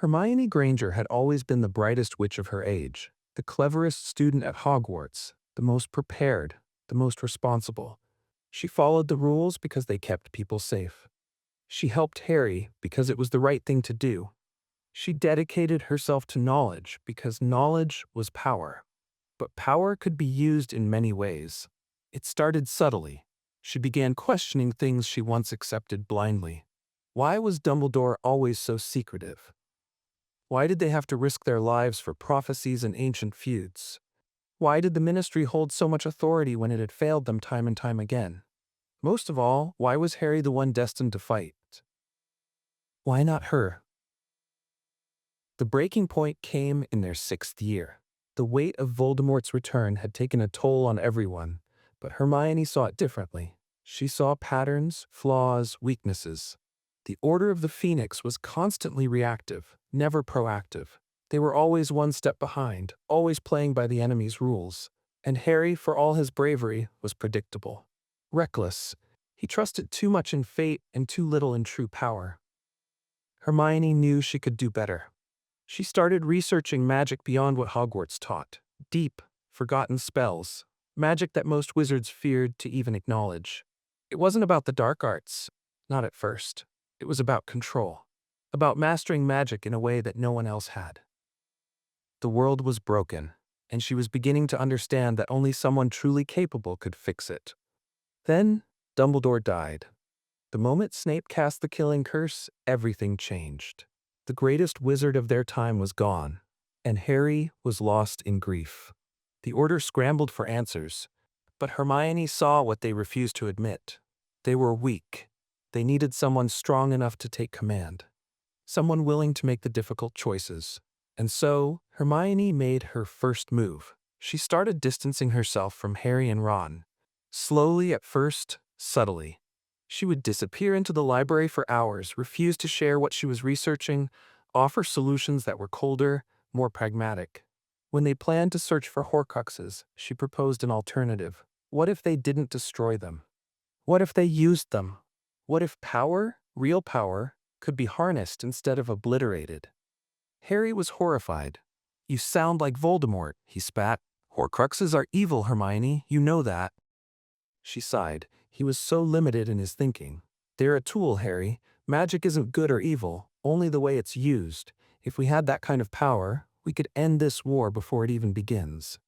Hermione Granger had always been the brightest witch of her age, the cleverest student at Hogwarts, the most prepared, the most responsible. She followed the rules because they kept people safe. She helped Harry because it was the right thing to do. She dedicated herself to knowledge because knowledge was power. But power could be used in many ways. It started subtly. She began questioning things she once accepted blindly. Why was Dumbledore always so secretive? Why did they have to risk their lives for prophecies and ancient feuds? Why did the Ministry hold so much authority when it had failed them time and time again? Most of all, why was Harry the one destined to fight? Why not her? The breaking point came in their 6th year. The weight of Voldemort's return had taken a toll on everyone, but Hermione saw it differently. She saw patterns, flaws, weaknesses. The Order of the Phoenix was constantly reactive, never proactive. They were always one step behind, always playing by the enemy's rules. And Harry, for all his bravery, was predictable. Reckless. He trusted too much in fate and too little in true power. Hermione knew she could do better. She started researching magic beyond what Hogwarts taught. Deep, forgotten spells. Magic that most wizards feared to even acknowledge. It wasn't about the dark arts. Not at first. It was about control. About mastering magic in a way that no one else had. The world was broken, and she was beginning to understand that only someone truly capable could fix it. Then, Dumbledore died. The moment Snape cast the killing curse, everything changed. The greatest wizard of their time was gone, and Harry was lost in grief. The Order scrambled for answers, but Hermione saw what they refused to admit. They were weak. They needed someone strong enough to take command, someone willing to make the difficult choices. And so, Hermione made her first move. She started distancing herself from Harry and Ron. Slowly at first, subtly. She would disappear into the library for hours, refuse to share what she was researching, offer solutions that were colder, more pragmatic. When they planned to search for Horcruxes, she proposed an alternative. What if they didn't destroy them? What if they used them? What if power, real power, could be harnessed instead of obliterated? Harry was horrified. "You sound like Voldemort," he spat. "Horcruxes are evil, Hermione, you know that." She sighed. He was so limited in his thinking. "They're a tool, Harry. Magic isn't good or evil, only the way it's used. If we had that kind of power, we could end this war before it even begins."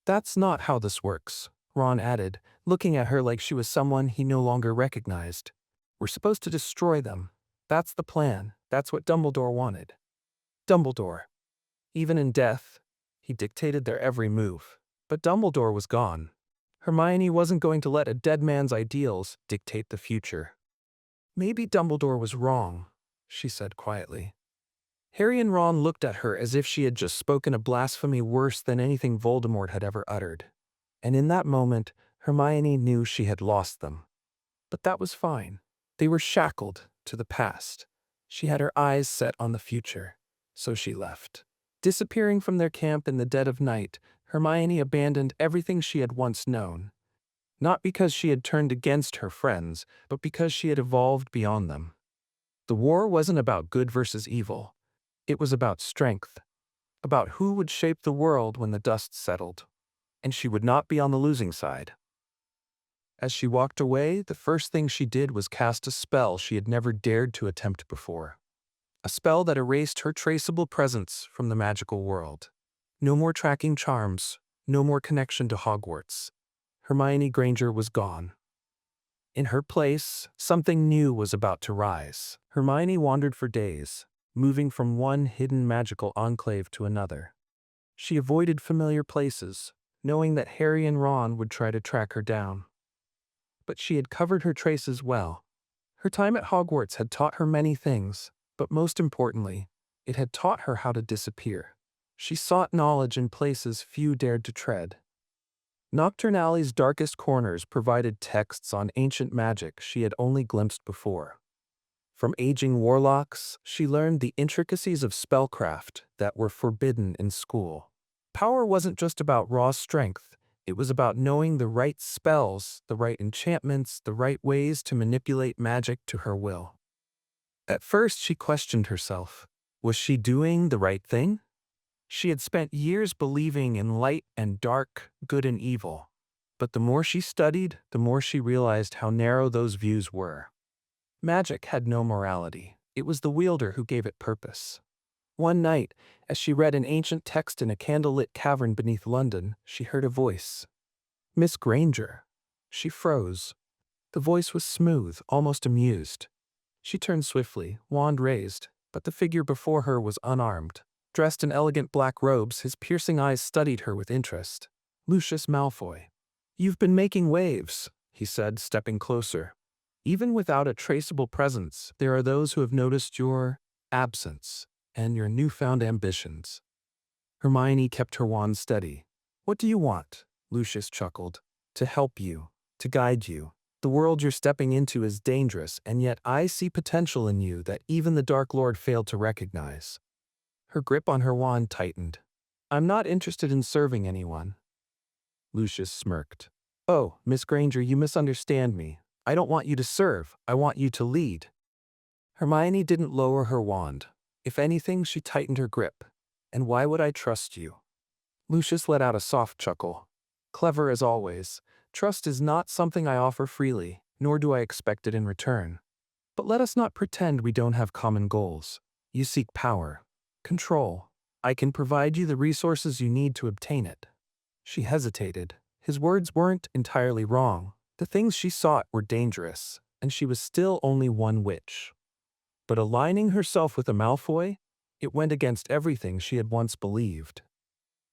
"That's not how this works," Ron added, looking at her like she was someone he no longer recognized. "We're supposed to destroy them. That's the plan. That's what Dumbledore wanted." Dumbledore. Even in death, he dictated their every move. But Dumbledore was gone. Hermione wasn't going to let a dead man's ideals dictate the future. "Maybe Dumbledore was wrong," she said quietly. Harry and Ron looked at her as if she had just spoken a blasphemy worse than anything Voldemort had ever uttered. And in that moment, Hermione knew she had lost them. But that was fine. They were shackled to the past. She had her eyes set on the future. So she left. Disappearing from their camp in the dead of night, Hermione abandoned everything she had once known. Not because she had turned against her friends, but because she had evolved beyond them. The war wasn't about good versus evil. It was about strength, about who would shape the world when the dust settled. And she would not be on the losing side. As she walked away, the first thing she did was cast a spell she had never dared to attempt before. A spell that erased her traceable presence from the magical world. No more tracking charms, no more connection to Hogwarts. Hermione Granger was gone. In her place, something new was about to rise. Hermione wandered for days, moving from one hidden magical enclave to another. She avoided familiar places, knowing that Harry and Ron would try to track her down. But she had covered her traces well. Her time at Hogwarts had taught her many things, but most importantly, it had taught her how to disappear. She sought knowledge in places few dared to tread. Nocturne Alley's darkest corners provided texts on ancient magic she had only glimpsed before. From aging warlocks, she learned the intricacies of spellcraft that were forbidden in school. Power wasn't just about raw strength, it was about knowing the right spells, the right enchantments, the right ways to manipulate magic to her will. At first, she questioned herself. Was she doing the right thing? She had spent years believing in light and dark, good and evil. But the more she studied, the more she realized how narrow those views were. Magic had no morality. It was the wielder who gave it purpose. One night, as she read an ancient text in a candlelit cavern beneath London, she heard a voice. Miss Granger. She froze. The voice was smooth, almost amused. She turned swiftly, wand raised, but the figure before her was unarmed. Dressed in elegant black robes, his piercing eyes studied her with interest. Lucius Malfoy. You've been making waves, he said, stepping closer. Even without a traceable presence, there are those who have noticed your absence and your newfound ambitions. Hermione kept her wand steady. What do you want? Lucius chuckled. To help you, to guide you. The world you're stepping into is dangerous, and yet I see potential in you that even the Dark Lord failed to recognize. Her grip on her wand tightened. I'm not interested in serving anyone. Lucius smirked. Oh, Miss Granger, you misunderstand me. I don't want you to serve, I want you to lead. Hermione didn't lower her wand. If anything, she tightened her grip. And why would I trust you? Lucius let out a soft chuckle. Clever as always. Trust is not something I offer freely, nor do I expect it in return. But let us not pretend we don't have common goals. You seek power, control. I can provide you the resources you need to obtain it. She hesitated. His words weren't entirely wrong. The things she sought were dangerous, and she was still only one witch. But aligning herself with a Malfoy, it went against everything she had once believed.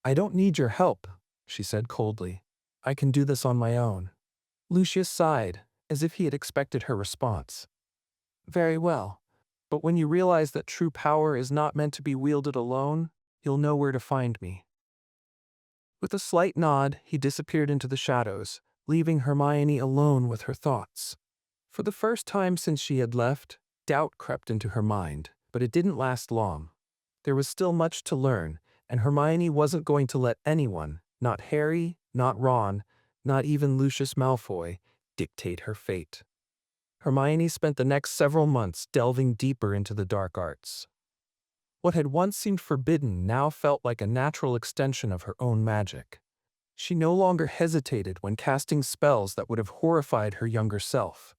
I don't need your help, she said coldly. I can do this on my own. Lucius sighed, as if he had expected her response. Very well. But when you realize that true power is not meant to be wielded alone, you'll know where to find me. With a slight nod, he disappeared into the shadows, leaving Hermione alone with her thoughts. For the first time since she had left, doubt crept into her mind, but it didn't last long. There was still much to learn, and Hermione wasn't going to let anyone, not Harry, not Ron, not even Lucius Malfoy, dictate her fate. Hermione spent the next several months delving deeper into the dark arts. What had once seemed forbidden now felt like a natural extension of her own magic. She no longer hesitated when casting spells that would have horrified her younger self.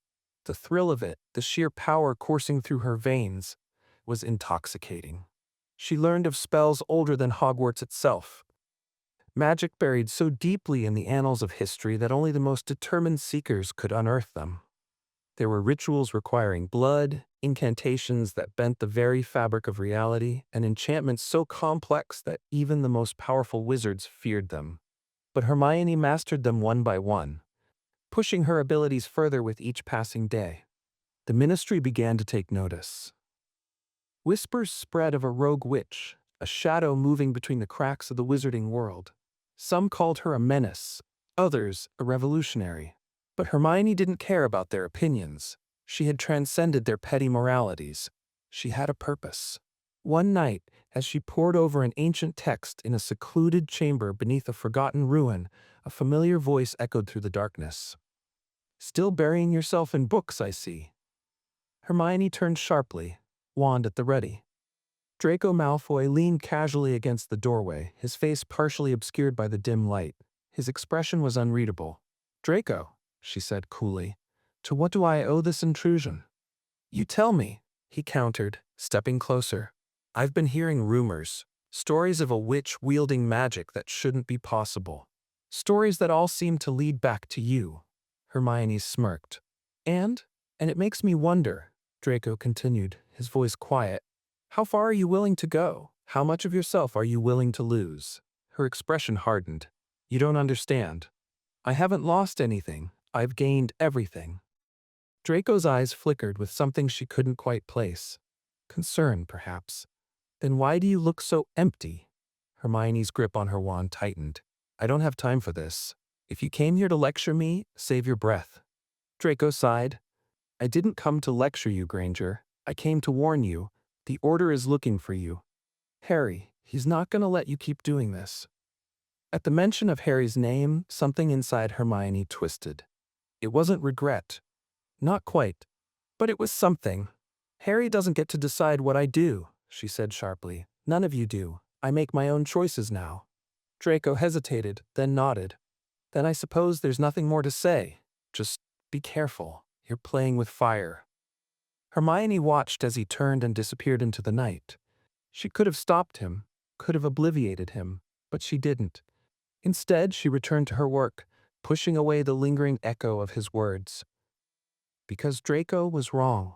The thrill of it, the sheer power coursing through her veins, was intoxicating. She learned of spells older than Hogwarts itself. Magic buried so deeply in the annals of history that only the most determined seekers could unearth them. There were rituals requiring blood, incantations that bent the very fabric of reality, and enchantments so complex that even the most powerful wizards feared them. But Hermione mastered them one by one, pushing her abilities further with each passing day. The ministry began to take notice. Whispers spread of a rogue witch, a shadow moving between the cracks of the wizarding world. Some called her a menace, others a revolutionary. But Hermione didn't care about their opinions. She had transcended their petty moralities. She had a purpose. One night, as she pored over an ancient text in a secluded chamber beneath a forgotten ruin, a familiar voice echoed through the darkness. Still burying yourself in books, I see. Hermione turned sharply, wand at the ready. Draco Malfoy leaned casually against the doorway, his face partially obscured by the dim light. His expression was unreadable. Draco, she said coolly, to what do I owe this intrusion? You tell me, he countered, stepping closer. I've been hearing rumors, stories of a witch wielding magic that shouldn't be possible. Stories that all seem to lead back to you. Hermione smirked. And it makes me wonder, Draco continued, his voice quiet. How far are you willing to go? How much of yourself are you willing to lose? Her expression hardened. You don't understand. I haven't lost anything. I've gained everything. Draco's eyes flickered with something she couldn't quite place. Concern, perhaps. Then why do you look so empty? Hermione's grip on her wand tightened. I don't have time for this. If you came here to lecture me, save your breath. Draco sighed. I didn't come to lecture you, Granger. I came to warn you. The Order is looking for you. Harry, he's not going to let you keep doing this. At the mention of Harry's name, something inside Hermione twisted. It wasn't regret. Not quite. But it was something. Harry doesn't get to decide what I do, she said sharply. None of you do. I make my own choices now. Draco hesitated, then nodded. Then I suppose there's nothing more to say. Just be careful. You're playing with fire. Hermione watched as he turned and disappeared into the night. She could have stopped him, could have obliviated him, but she didn't. Instead, she returned to her work, pushing away the lingering echo of his words. Because Draco was wrong.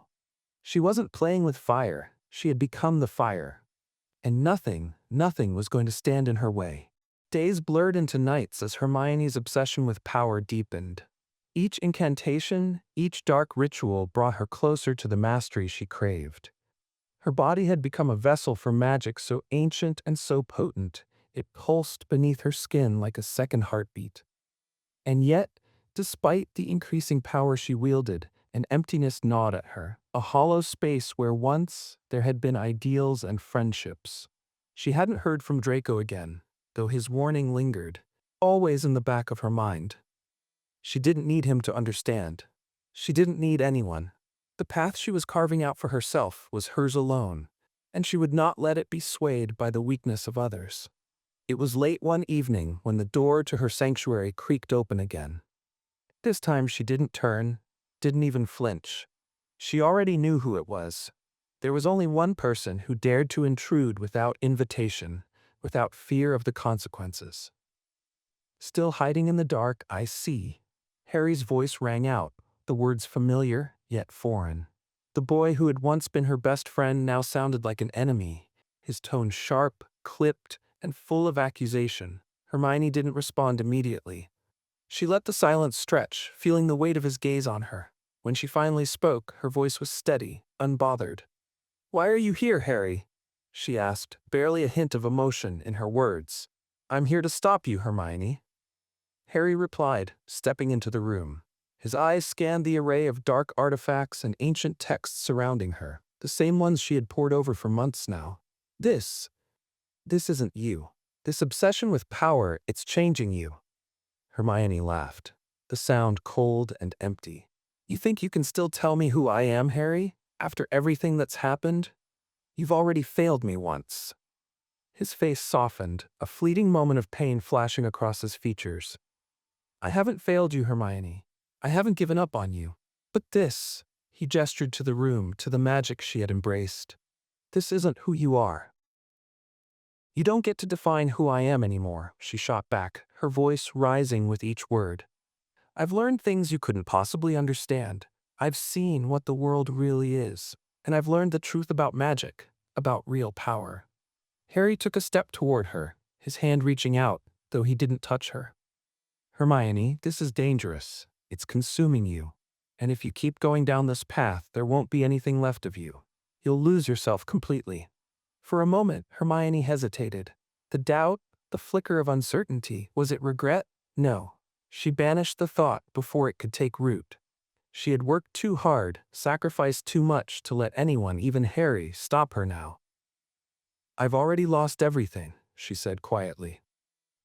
She wasn't playing with fire, she had become the fire. And nothing was going to stand in her way. Days blurred into nights as Hermione's obsession with power deepened. Each incantation, each dark ritual brought her closer to the mastery she craved. Her body had become a vessel for magic so ancient and so potent, it pulsed beneath her skin like a second heartbeat. And yet, despite the increasing power she wielded, an emptiness gnawed at her, a hollow space where once there had been ideals and friendships. She hadn't heard from Draco again, though his warning lingered, always in the back of her mind. She didn't need him to understand. She didn't need anyone. The path she was carving out for herself was hers alone, and she would not let it be swayed by the weakness of others. It was late one evening when the door to her sanctuary creaked open again. This time she didn't turn, didn't even flinch. She already knew who it was. There was only one person who dared to intrude without invitation, without fear of the consequences. Still hiding in the dark, I see. Harry's voice rang out, the words familiar yet foreign. The boy who had once been her best friend now sounded like an enemy, his tone sharp, clipped, and full of accusation. Hermione didn't respond immediately. She let the silence stretch, feeling the weight of his gaze on her. When she finally spoke, her voice was steady, unbothered. "Why are you here, Harry?" she asked, barely a hint of emotion in her words. "I'm here to stop you, Hermione." Harry replied, stepping into the room. His eyes scanned the array of dark artifacts and ancient texts surrounding her, the same ones she had pored over for months now. This isn't you. This obsession with power, it's changing you." Hermione laughed, the sound cold and empty. "You think you can still tell me who I am, Harry? After everything that's happened? You've already failed me once." His face softened, a fleeting moment of pain flashing across his features. "I haven't failed you, Hermione. I haven't given up on you. But this," he gestured to the room, to the magic she had embraced. "This isn't who you are." "You don't get to define who I am anymore," she shot back, her voice rising with each word. "I've learned things you couldn't possibly understand. I've seen what the world really is, and I've learned the truth about magic, about real power." Harry took a step toward her, his hand reaching out, though he didn't touch her. "Hermione, this is dangerous. It's consuming you. And if you keep going down this path, there won't be anything left of you. You'll lose yourself completely." For a moment, Hermione hesitated. The doubt, the flicker of uncertainty, was it regret? No. She banished the thought before it could take root. She had worked too hard, sacrificed too much to let anyone, even Harry, stop her now. "I've already lost everything," she said quietly.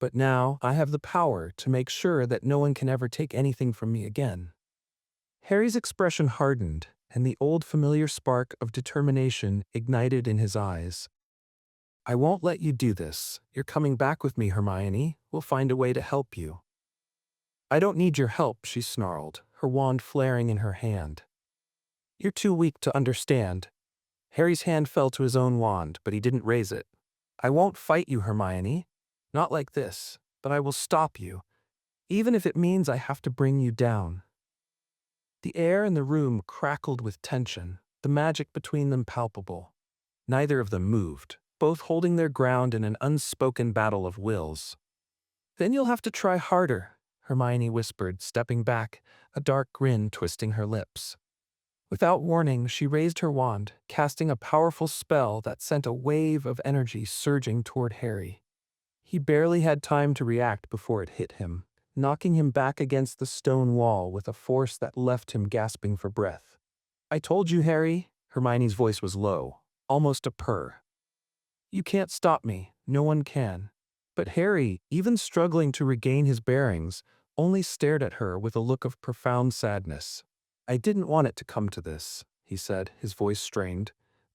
"But now I have the power to make sure that no one can ever take anything from me again." Harry's expression hardened, and the old familiar spark of determination ignited in his eyes. "I won't let you do this. You're coming back with me, Hermione. We'll find a way to help you." "I don't need your help," she snarled, her wand flaring in her hand. "You're too weak to understand." Harry's hand fell to his own wand, but he didn't raise it. "I won't fight you, Hermione. Not like this, but I will stop you, even if it means I have to bring you down." The air in the room crackled with tension, the magic between them palpable. Neither of them moved, both holding their ground in an unspoken battle of wills. "Then you'll have to try harder," Hermione whispered, stepping back, a dark grin twisting her lips. Without warning, she raised her wand, casting a powerful spell that sent a wave of energy surging toward Harry. He barely had time to react before it hit him, knocking him back against the stone wall with a force that left him gasping for breath. "I told you, Harry," Hermione's voice was low, almost a purr. "You can't stop me, no one can." But Harry, even struggling to regain his bearings, only stared at her with a look of profound sadness. "I didn't want it to come to this," he said, his voice strained,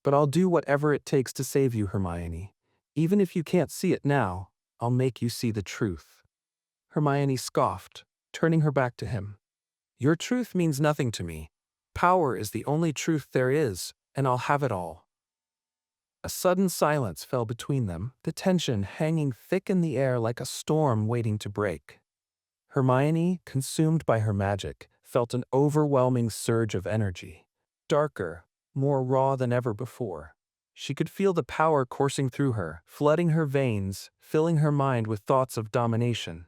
But I'll do whatever it takes to save you, Hermione. Even if you can't see it now, I'll make you see the truth." Hermione scoffed, turning her back to him. "Your truth means nothing to me. Power is the only truth there is, and I'll have it all." A sudden silence fell between them, the tension hanging thick in the air like a storm waiting to break. Hermione, consumed by her magic, felt an overwhelming surge of energy. Darker, more raw than ever before. She could feel the power coursing through her, flooding her veins, filling her mind with thoughts of domination.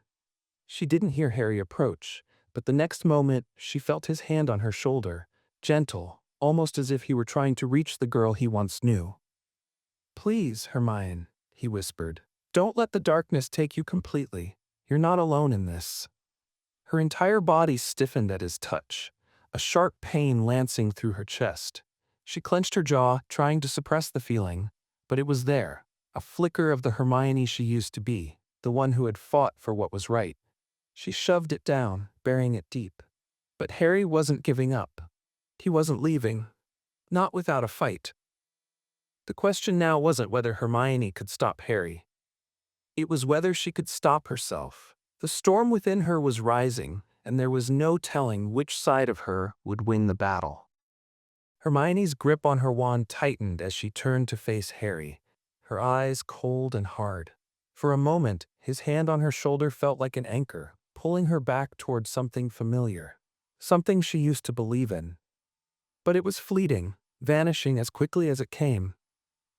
She didn't hear Harry approach, but the next moment she felt his hand on her shoulder, gentle, almost as if he were trying to reach the girl he once knew. "Please, Hermione," he whispered, "don't let the darkness take you completely. You're not alone in this." Her entire body stiffened at his touch, a sharp pain lancing through her chest. She clenched her jaw, trying to suppress the feeling, but it was there, a flicker of the Hermione she used to be, the one who had fought for what was right. She shoved it down, burying it deep. But Harry wasn't giving up. He wasn't leaving. Not without a fight. The question now wasn't whether Hermione could stop Harry. It was whether she could stop herself. The storm within her was rising, and there was no telling which side of her would win the battle. Hermione's grip on her wand tightened as she turned to face Harry, her eyes cold and hard. For a moment, his hand on her shoulder felt like an anchor, pulling her back toward something familiar, something she used to believe in. But it was fleeting, vanishing as quickly as it came.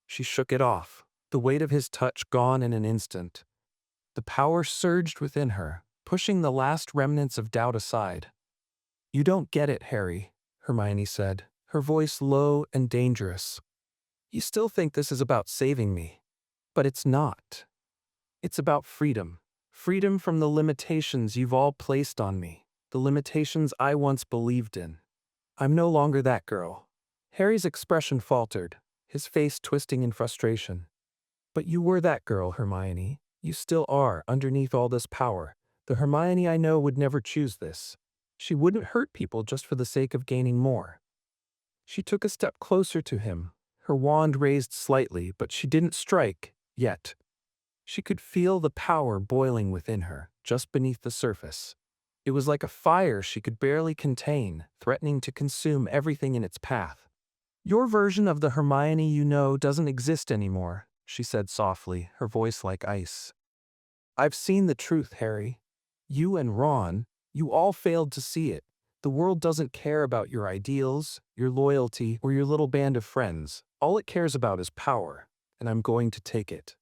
She shook it off, the weight of his touch gone in an instant. The power surged within her, pushing the last remnants of doubt aside. "You don't get it, Harry," Hermione said, her voice low and dangerous. "You still think this is about saving me. But it's not. It's about freedom. Freedom from the limitations you've all placed on me, the limitations I once believed in. I'm no longer that girl." Harry's expression faltered, his face twisting in frustration. "But you were that girl, Hermione. You still are, underneath all this power. The Hermione I know would never choose this. She wouldn't hurt people just for the sake of gaining more." She took a step closer to him, her wand raised slightly, but she didn't strike, yet. She could feel the power boiling within her, just beneath the surface. It was like a fire she could barely contain, threatening to consume everything in its path. "Your version of the Hermione you know doesn't exist anymore," she said softly, her voice like ice. "I've seen the truth, Harry. You and Ron, you all failed to see it. The world doesn't care about your ideals, your loyalty, or your little band of friends. All it cares about is power, and I'm going to take it."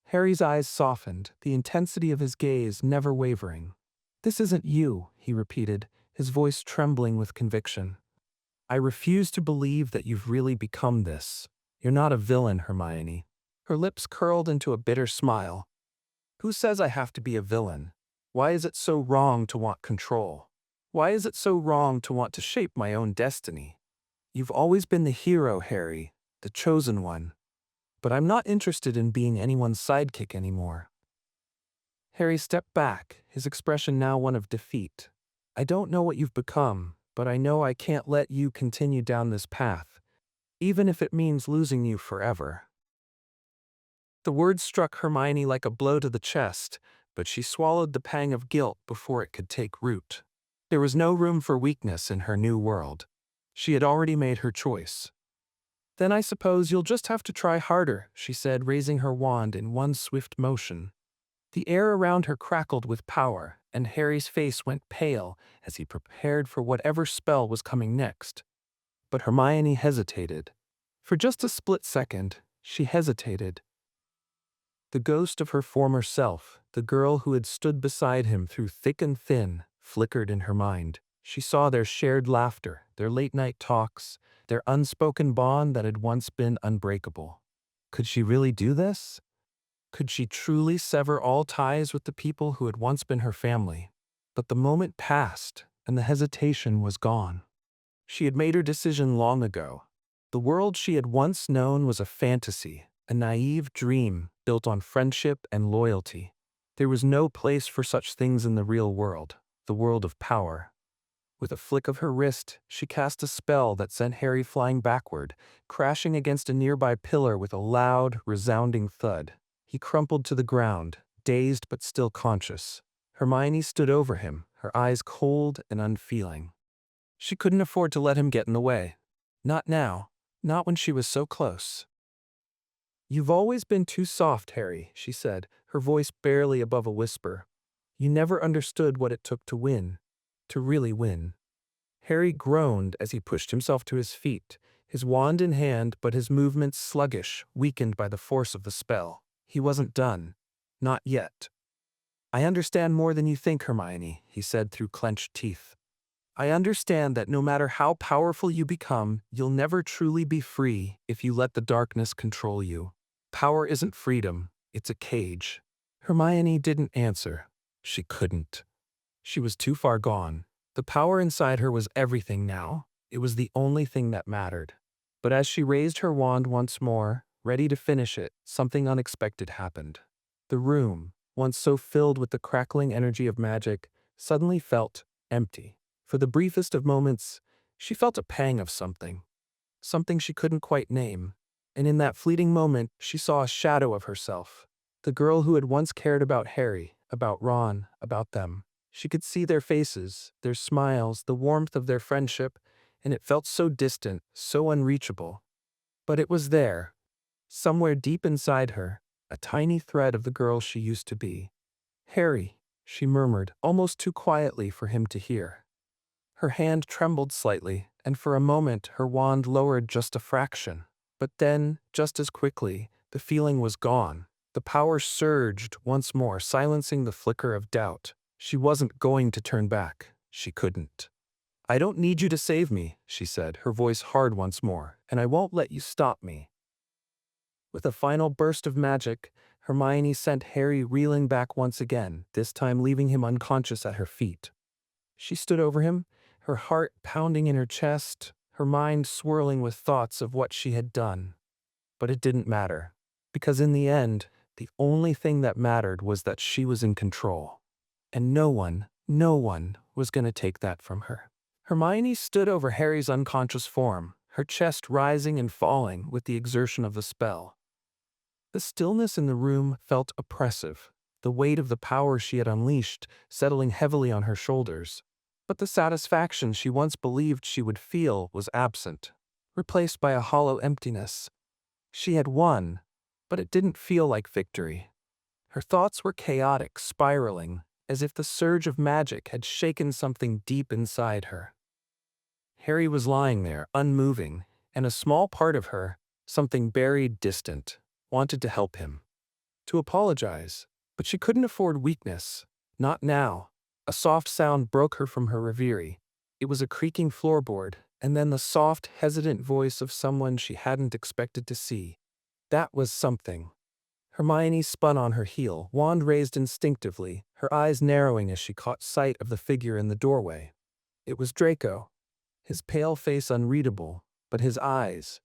Harry's eyes softened, the intensity of his gaze never wavering. "This isn't you," he repeated, his voice trembling with conviction. "I refuse to believe that you've really become this. You're not a villain, Hermione." Her lips curled into a bitter smile. "Who says I have to be a villain? Why is it so wrong to want control? Why is it so wrong to want to shape my own destiny? You've always been the hero, Harry, the chosen one. But I'm not interested in being anyone's sidekick anymore." Harry stepped back, his expression now one of defeat. "I don't know what you've become, but I know I can't let you continue down this path, even if it means losing you forever." The words struck Hermione like a blow to the chest, but she swallowed the pang of guilt before it could take root. There was no room for weakness in her new world. She had already made her choice. "Then I suppose you'll just have to try harder," she said, raising her wand in one swift motion. The air around her crackled with power, and Harry's face went pale as he prepared for whatever spell was coming next. But Hermione hesitated. For just a split second, she hesitated. The ghost of her former self, the girl who had stood beside him through thick and thin, flickered in her mind. She saw their shared laughter, their late-night talks, their unspoken bond that had once been unbreakable. Could she really do this? Could she truly sever all ties with the people who had once been her family? But the moment passed, and the hesitation was gone. She had made her decision long ago. The world she had once known was a fantasy, a naive dream built on friendship and loyalty. There was no place for such things in the real world, the world of power. With a flick of her wrist, she cast a spell that sent Harry flying backward, crashing against a nearby pillar with a loud, resounding thud. He crumpled to the ground, dazed but still conscious. Hermione stood over him, her eyes cold and unfeeling. She couldn't afford to let him get in the way. Not now, not when she was so close. "You've always been too soft, Harry," she said, her voice barely above a whisper. "You never understood what it took to win. To really win." Harry groaned as he pushed himself to his feet, his wand in hand but his movements sluggish, weakened by the force of the spell. He wasn't done. Not yet. "I understand more than you think, Hermione," he said through clenched teeth. "I understand that no matter how powerful you become, you'll never truly be free if you let the darkness control you. Power isn't freedom, it's a cage." Hermione didn't answer. She couldn't. She was too far gone. The power inside her was everything now. It was the only thing that mattered. But as she raised her wand once more, ready to finish it, something unexpected happened. The room, once so filled with the crackling energy of magic, suddenly felt empty. For the briefest of moments, she felt a pang of something. Something she couldn't quite name. And in that fleeting moment, she saw a shadow of herself. The girl who had once cared about Harry, about Ron, about them. She could see their faces, their smiles, the warmth of their friendship, and it felt so distant, so unreachable. But it was there, somewhere deep inside her, a tiny thread of the girl she used to be. "Harry," she murmured, almost too quietly for him to hear. Her hand trembled slightly, and for a moment her wand lowered just a fraction. But then, just as quickly, the feeling was gone. The power surged once more, silencing the flicker of doubt. She wasn't going to turn back. She couldn't. "I don't need you to save me," she said, her voice hard once more, "and I won't let you stop me." With a final burst of magic, Hermione sent Harry reeling back once again, this time leaving him unconscious at her feet. She stood over him, her heart pounding in her chest, her mind swirling with thoughts of what she had done. But it didn't matter, because in the end, the only thing that mattered was that she was in control. And no one was going to take that from her. Hermione stood over Harry's unconscious form, her chest rising and falling with the exertion of the spell. The stillness in the room felt oppressive, the weight of the power she had unleashed settling heavily on her shoulders. But the satisfaction she once believed she would feel was absent, replaced by a hollow emptiness. She had won, but it didn't feel like victory. Her thoughts were chaotic, spiraling, as if the surge of magic had shaken something deep inside her. Harry was lying there, unmoving, and a small part of her, something buried distant, wanted to help him. To apologize, but she couldn't afford weakness. Not now. A soft sound broke her from her reverie. It was a creaking floorboard, and then the soft, hesitant voice of someone she hadn't expected to see. That was something. Hermione spun on her heel, wand raised instinctively, her eyes narrowing as she caught sight of the figure in the doorway. It was Draco, his pale face unreadable, but his eyes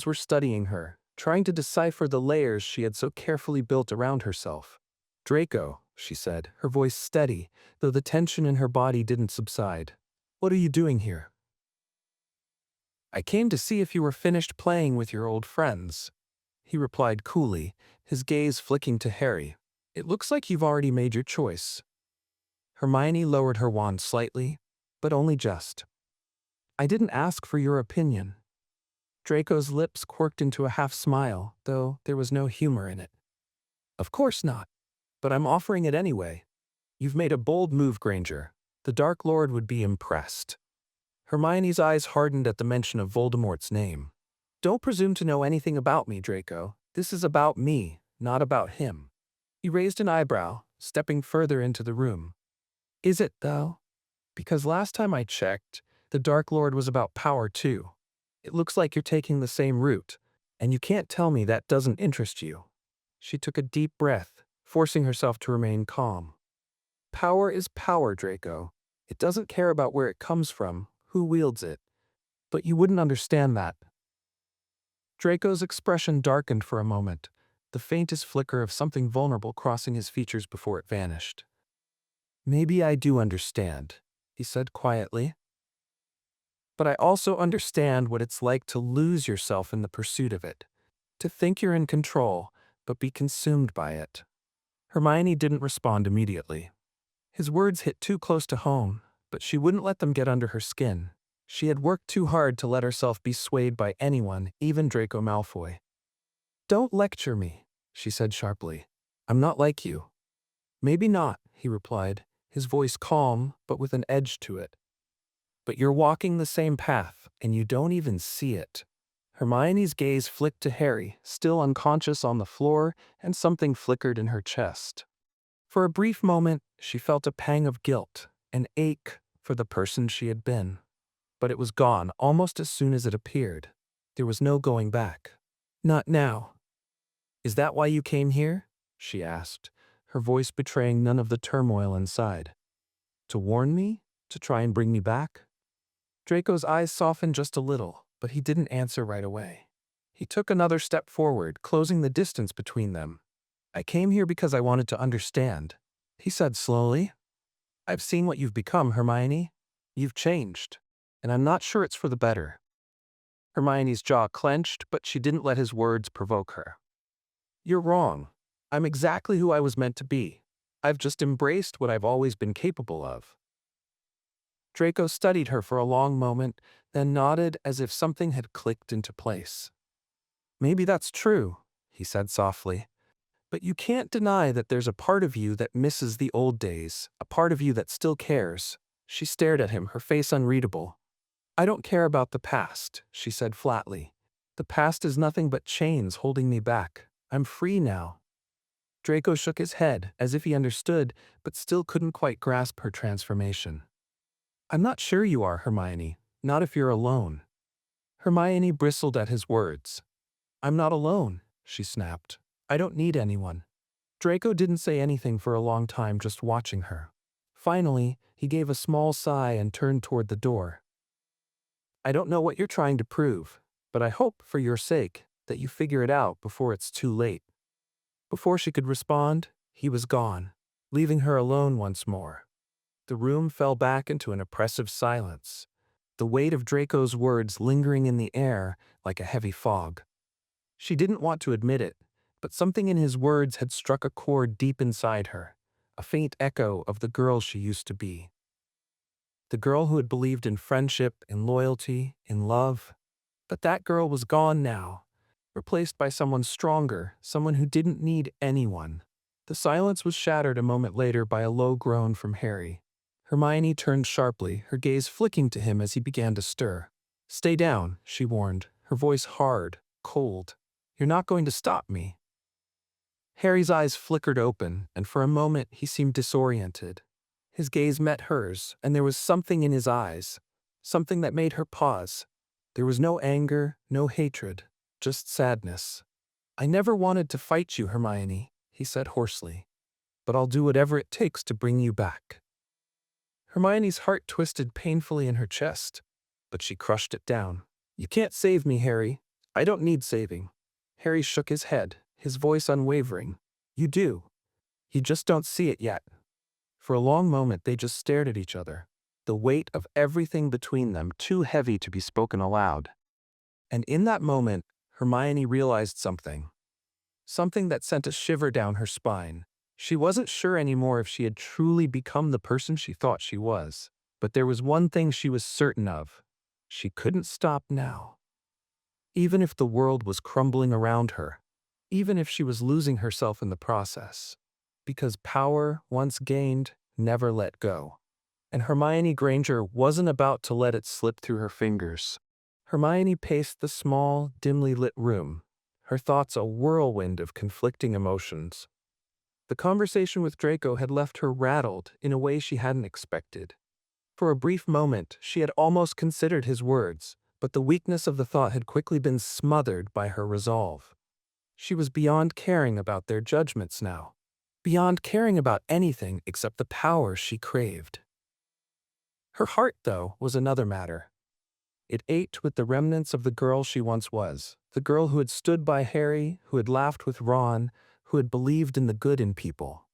were studying her, trying to decipher the layers she had so carefully built around herself. "Draco," she said, her voice steady, though the tension in her body didn't subside. "What are you doing here?" "I came to see if you were finished playing with your old friends," he replied coolly, his gaze flicking to Harry. "It looks like you've already made your choice." Hermione lowered her wand slightly, but only just. "I didn't ask for your opinion." Draco's lips quirked into a half-smile, though there was no humor in it. "Of course not, but I'm offering it anyway. You've made a bold move, Granger. The Dark Lord would be impressed." Hermione's eyes hardened at the mention of Voldemort's name. "Don't presume to know anything about me, Draco. This is about me, not about him." He raised an eyebrow, stepping further into the room. "Is it, though? Because last time I checked, the Dark Lord was about power too. It looks like you're taking the same route, and you can't tell me that doesn't interest you." She took a deep breath, forcing herself to remain calm. "Power is power, Draco. It doesn't care about where it comes from, who wields it. But you wouldn't understand that." Draco's expression darkened for a moment, the faintest flicker of something vulnerable crossing his features before it vanished. "Maybe I do understand," he said quietly. But I also understand what it's like to lose yourself in the pursuit of it, to think you're in control, but be consumed by it." Hermione didn't respond immediately. His words hit too close to home, but she wouldn't let them get under her skin. She had worked too hard to let herself be swayed by anyone, even Draco Malfoy. "Don't lecture me," she said sharply. "I'm not like you." "Maybe not," he replied, his voice calm but with an edge to it. "But you're walking the same path, and you don't even see it." Hermione's gaze flicked to Harry, still unconscious on the floor, and something flickered in her chest. For a brief moment, she felt a pang of guilt, an ache for the person she had been. But it was gone almost as soon as it appeared. There was no going back. "Not now." "Is that why you came here?" she asked, her voice betraying none of the turmoil inside. "To warn me? To try and bring me back?" Draco's eyes softened just a little, but he didn't answer right away. He took another step forward, closing the distance between them. "I came here because I wanted to understand," he said slowly. "I've seen what you've become, Hermione. You've changed, and I'm not sure it's for the better." Hermione's jaw clenched, but she didn't let his words provoke her. "You're wrong. I'm exactly who I was meant to be. I've just embraced what I've always been capable of." Draco studied her for a long moment, then nodded as if something had clicked into place. "Maybe that's true," he said softly. "But you can't deny that there's a part of you that misses the old days, a part of you that still cares." She stared at him, her face unreadable. "I don't care about the past," she said flatly. "The past is nothing but chains holding me back. I'm free now." Draco shook his head, as if he understood, but still couldn't quite grasp her transformation. "I'm not sure you are, Hermione. Not if you're alone." Hermione bristled at his words. "I'm not alone," she snapped. "I don't need anyone." Draco didn't say anything for a long time, just watching her. Finally, he gave a small sigh and turned toward the door. "I don't know what you're trying to prove, but I hope, for your sake, that you figure it out before it's too late." Before she could respond, he was gone, leaving her alone once more. The room fell back into an oppressive silence, the weight of Draco's words lingering in the air like a heavy fog. She didn't want to admit it, but something in his words had struck a chord deep inside her, a faint echo of the girl she used to be. The girl who had believed in friendship, in loyalty, in love. But that girl was gone now, replaced by someone stronger, someone who didn't need anyone. The silence was shattered a moment later by a low groan from Harry. Hermione turned sharply, her gaze flicking to him as he began to stir. "Stay down," she warned, her voice hard, cold. "You're not going to stop me." Harry's eyes flickered open, and for a moment he seemed disoriented. His gaze met hers, and there was something in his eyes, something that made her pause. There was no anger, no hatred, just sadness. "I never wanted to fight you, Hermione," he said hoarsely, "but I'll do whatever it takes to bring you back." Hermione's heart twisted painfully in her chest, but she crushed it down. "You can't save me, Harry. I don't need saving." Harry shook his head, his voice unwavering. "You do. You just don't see it yet." For a long moment they just stared at each other, the weight of everything between them too heavy to be spoken aloud. And in that moment, Hermione realized something. Something that sent a shiver down her spine. She wasn't sure anymore if she had truly become the person she thought she was. But there was one thing she was certain of. She couldn't stop now. Even if the world was crumbling around her. Even if she was losing herself in the process. Because power, once gained, never let go. And Hermione Granger wasn't about to let it slip through her fingers. Hermione paced the small, dimly lit room, her thoughts a whirlwind of conflicting emotions. The conversation with Draco had left her rattled in a way she hadn't expected. For a brief moment, she had almost considered his words, but the weakness of the thought had quickly been smothered by her resolve. She was beyond caring about their judgments now, beyond caring about anything except the power she craved. Her heart, though, was another matter. It ached with the remnants of the girl she once was, the girl who had stood by Harry, who had laughed with Ron, who had believed in the good in people.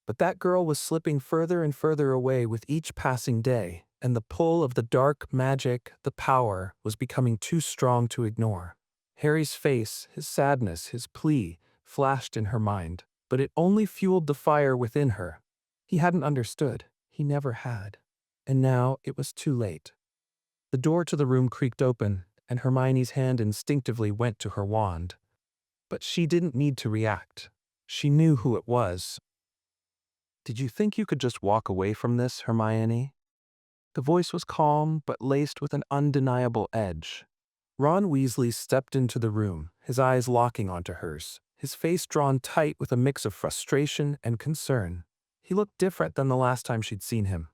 But that girl was slipping further and further away with each passing day, and the pull of the dark magic, the power, was becoming too strong to ignore. Harry's face, his sadness, his plea, flashed in her mind, but it only fueled the fire within her. He hadn't understood. He never had. And now it was too late. The door to the room creaked open, and Hermione's hand instinctively went to her wand. But she didn't need to react. She knew who it was. "Did you think you could just walk away from this, Hermione?" The voice was calm, but laced with an undeniable edge. Ron Weasley stepped into the room, his eyes locking onto hers, his face drawn tight with a mix of frustration and concern. He looked different than the last time she'd seen him.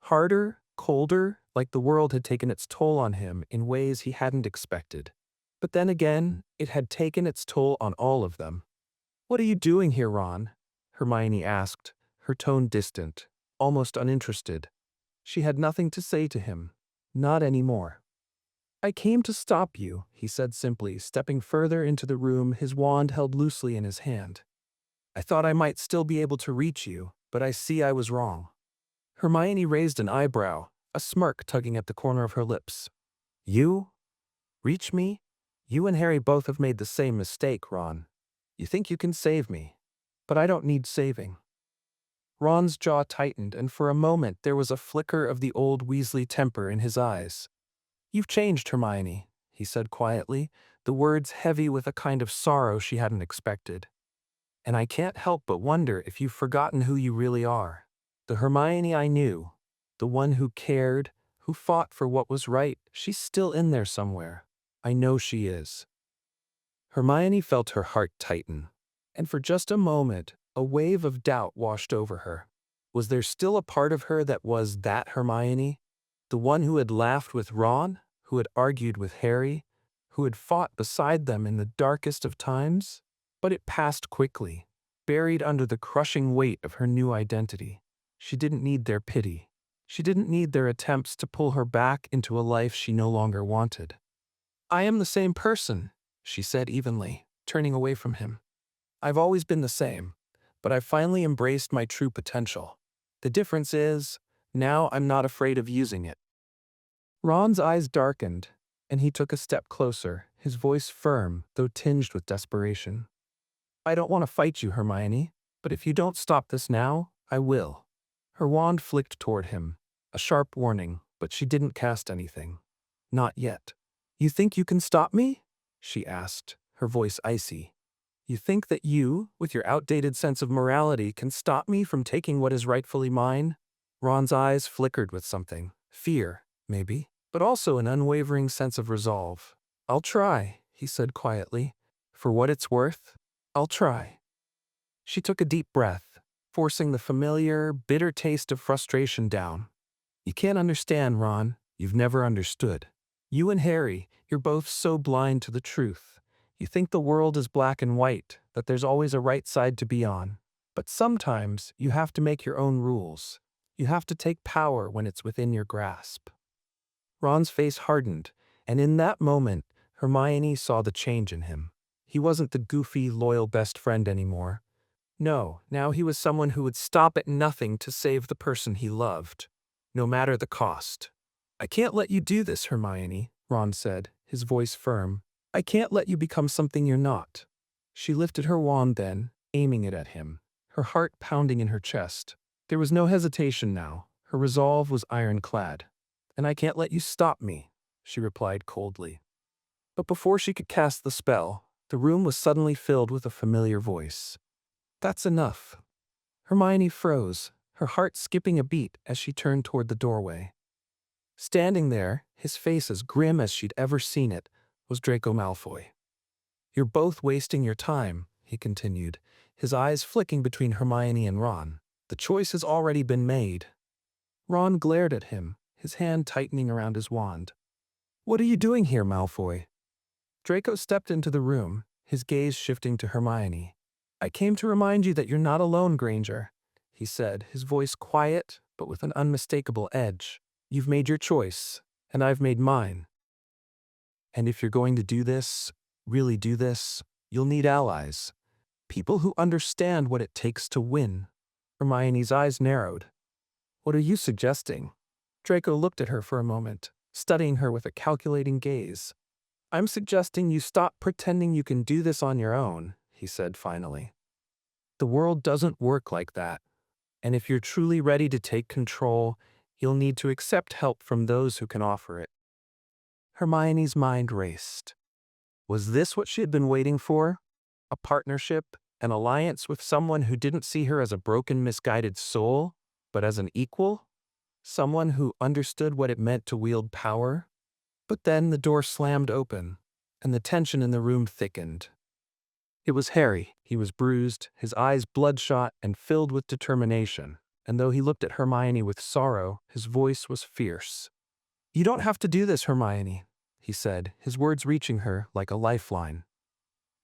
Harder, colder, like the world had taken its toll on him in ways he hadn't expected. But then again, it had taken its toll on all of them. "What are you doing here, Ron?" Hermione asked, her tone distant, almost uninterested. She had nothing to say to him. Not anymore. "I came to stop you," he said simply, stepping further into the room, his wand held loosely in his hand. "I thought I might still be able to reach you, but I see I was wrong." Hermione raised an eyebrow, a smirk tugging at the corner of her lips. "You? Reach me? You and Harry both have made the same mistake, Ron. You think you can save me, but I don't need saving." Ron's jaw tightened, and for a moment there was a flicker of the old Weasley temper in his eyes. "You've changed, Hermione," he said quietly, the words heavy with a kind of sorrow she hadn't expected. "And I can't help but wonder if you've forgotten who you really are. The Hermione I knew, the one who cared, who fought for what was right, she's still in there somewhere. I know she is." Hermione felt her heart tighten, and for just a moment, a wave of doubt washed over her. Was there still a part of her that was that Hermione? The one who had laughed with Ron, who had argued with Harry, who had fought beside them in the darkest of times? But it passed quickly, buried under the crushing weight of her new identity. She didn't need their pity. She didn't need their attempts to pull her back into a life she no longer wanted. "I am the same person," she said evenly, turning away from him. "I've always been the same, but I've finally embraced my true potential. The difference is, now I'm not afraid of using it." Ron's eyes darkened, and he took a step closer, his voice firm, though tinged with desperation. "I don't want to fight you, Hermione, but if you don't stop this now, I will." Her wand flicked toward him, a sharp warning, but she didn't cast anything. "Not yet." "You think you can stop me?" she asked, her voice icy. "You think that you, with your outdated sense of morality, can stop me from taking what is rightfully mine?" Ron's eyes flickered with something. Fear, maybe, but also an unwavering sense of resolve. "I'll try," he said quietly. "For what it's worth, I'll try." She took a deep breath, forcing the familiar, bitter taste of frustration down. "You can't understand, Ron. You've never understood. You and Harry, you're both so blind to the truth. You think the world is black and white, that there's always a right side to be on. But sometimes you have to make your own rules. You have to take power when it's within your grasp." Ron's face hardened, and in that moment, Hermione saw the change in him. He wasn't the goofy, loyal best friend anymore. No, now he was someone who would stop at nothing to save the person he loved, no matter the cost. "I can't let you do this, Hermione," Ron said, his voice firm. "I can't let you become something you're not." She lifted her wand then, aiming it at him, her heart pounding in her chest. There was no hesitation now. Her resolve was ironclad. "And I can't let you stop me," she replied coldly. But before she could cast the spell, the room was suddenly filled with a familiar voice. "That's enough." Hermione froze, her heart skipping a beat as she turned toward the doorway. Standing there, his face as grim as she'd ever seen it, was Draco Malfoy. "You're both wasting your time," he continued, his eyes flicking between Hermione and Ron. "The choice has already been made." Ron glared at him, his hand tightening around his wand. "What are you doing here, Malfoy?" Draco stepped into the room, his gaze shifting to Hermione. "I came to remind you that you're not alone, Granger," he said, his voice quiet but with an unmistakable edge. "You've made your choice, and I've made mine. And if you're going to do this, really do this, you'll need allies. People who understand what it takes to win." Hermione's eyes narrowed. "What are you suggesting?" Draco looked at her for a moment, studying her with a calculating gaze. I'm suggesting you stop pretending you can do this on your own, he said finally. The world doesn't work like that, and if you're truly ready to take control, you'll need to accept help from those who can offer it. Hermione's mind raced. Was this what she had been waiting for? A partnership, an alliance with someone who didn't see her as a broken, misguided soul, but as an equal? Someone who understood what it meant to wield power? But then the door slammed open, and the tension in the room thickened. It was Harry. He was bruised, his eyes bloodshot and filled with determination, and though he looked at Hermione with sorrow, his voice was fierce. You don't have to do this, Hermione, he said, his words reaching her like a lifeline.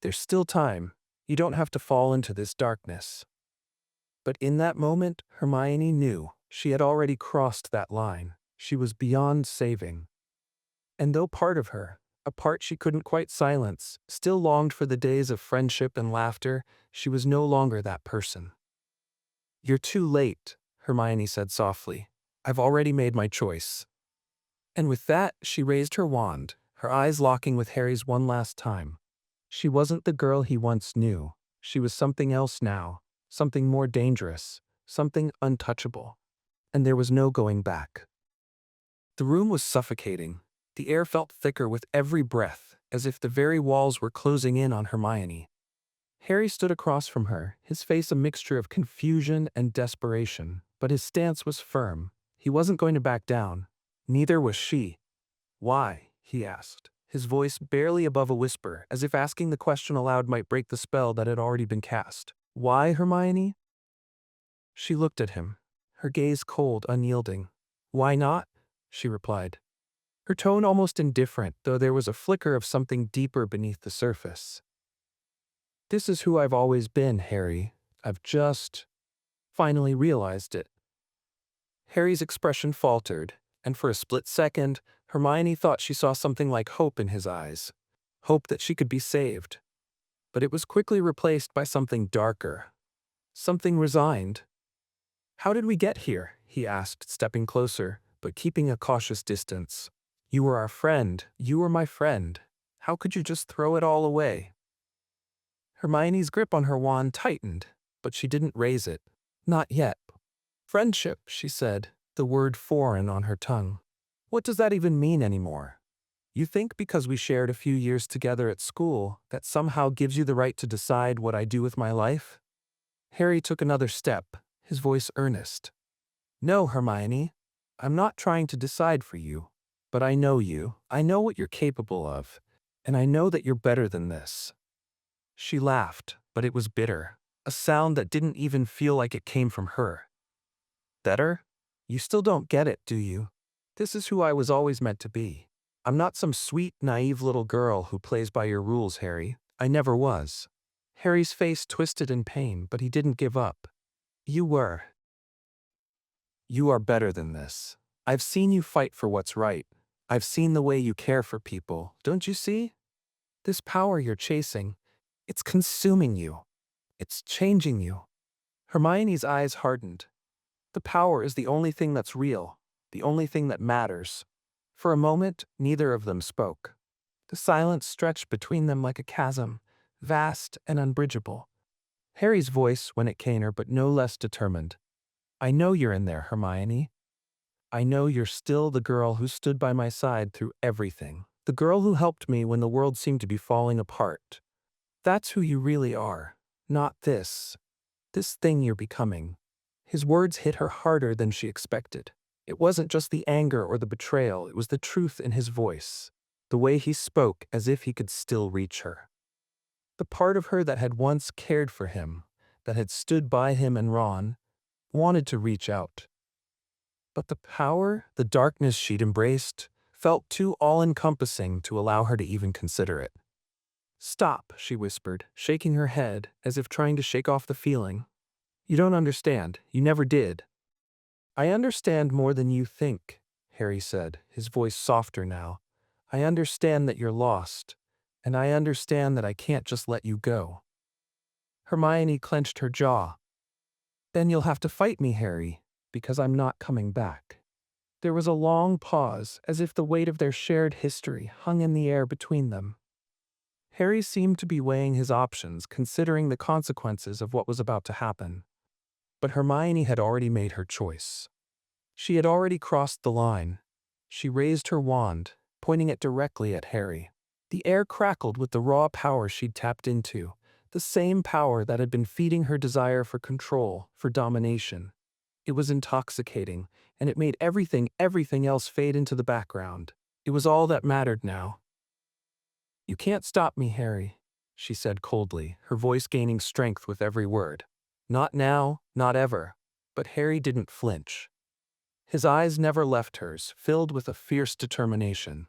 There's still time. You don't have to fall into this darkness. But in that moment, Hermione knew she had already crossed that line. She was beyond saving. And though part of her, a part she couldn't quite silence, still longed for the days of friendship and laughter, she was no longer that person. You're too late, Hermione said softly. I've already made my choice. And with that, she raised her wand, her eyes locking with Harry's one last time. She wasn't the girl he once knew. She was something else now, something more dangerous, something untouchable. And there was no going back. The room was suffocating. The air felt thicker with every breath, as if the very walls were closing in on Hermione. Harry stood across from her, his face a mixture of confusion and desperation, but his stance was firm. He wasn't going to back down. Neither was she. Why? He asked, his voice barely above a whisper, as if asking the question aloud might break the spell that had already been cast. Why, Hermione? She looked at him, her gaze cold, unyielding. Why not? She replied. Her tone almost indifferent, though there was a flicker of something deeper beneath the surface. This is who I've always been, Harry. I've just finally realized it. Harry's expression faltered, and for a split second, Hermione thought she saw something like hope in his eyes. Hope that she could be saved. But it was quickly replaced by something darker. Something resigned. How did we get here? He asked, stepping closer, but keeping a cautious distance. You were our friend. You were my friend. How could you just throw it all away? Hermione's grip on her wand tightened, but she didn't raise it. Not yet. Friendship, she said, the word foreign on her tongue. What does that even mean anymore? You think because we shared a few years together at school, that somehow gives you the right to decide what I do with my life? Harry took another step, his voice earnest. No, Hermione. I'm not trying to decide for you. But I know you. I know what you're capable of. And I know that you're better than this. She laughed, but it was bitter, a sound that didn't even feel like it came from her. Better? You still don't get it, do you? This is who I was always meant to be. I'm not some sweet, naive little girl who plays by your rules, Harry. I never was. Harry's face twisted in pain, but he didn't give up. You were. You are better than this. I've seen you fight for what's right. I've seen the way you care for people, don't you see? This power you're chasing, it's consuming you. It's changing you. Hermione's eyes hardened. The power is the only thing that's real, the only thing that matters. For a moment, neither of them spoke. The silence stretched between them like a chasm, vast and unbridgeable. Harry's voice went at Caner, but no less determined. I know you're in there, Hermione. I know you're still the girl who stood by my side through everything. The girl who helped me when the world seemed to be falling apart. That's who you really are, not this thing you're becoming. His words hit her harder than she expected. It wasn't just the anger or the betrayal, it was the truth in his voice, the way he spoke as if he could still reach her. The part of her that had once cared for him, that had stood by him and Ron, wanted to reach out. But the power, the darkness she'd embraced, felt too all-encompassing to allow her to even consider it. Stop, she whispered, shaking her head as if trying to shake off the feeling. You don't understand. You never did. I understand more than you think, Harry said, his voice softer now. I understand that you're lost, and I understand that I can't just let you go. Hermione clenched her jaw. Then you'll have to fight me, Harry, because I'm not coming back. There was a long pause, as if the weight of their shared history hung in the air between them. Harry seemed to be weighing his options, considering the consequences of what was about to happen. But Hermione had already made her choice. She had already crossed the line. She raised her wand, pointing it directly at Harry. The air crackled with the raw power she'd tapped into, the same power that had been feeding her desire for control, for domination. It was intoxicating, and it made everything else fade into the background. It was all that mattered now. "You can't stop me, Harry," she said coldly, her voice gaining strength with every word. Not now, not ever. But Harry didn't flinch. His eyes never left hers, filled with a fierce determination.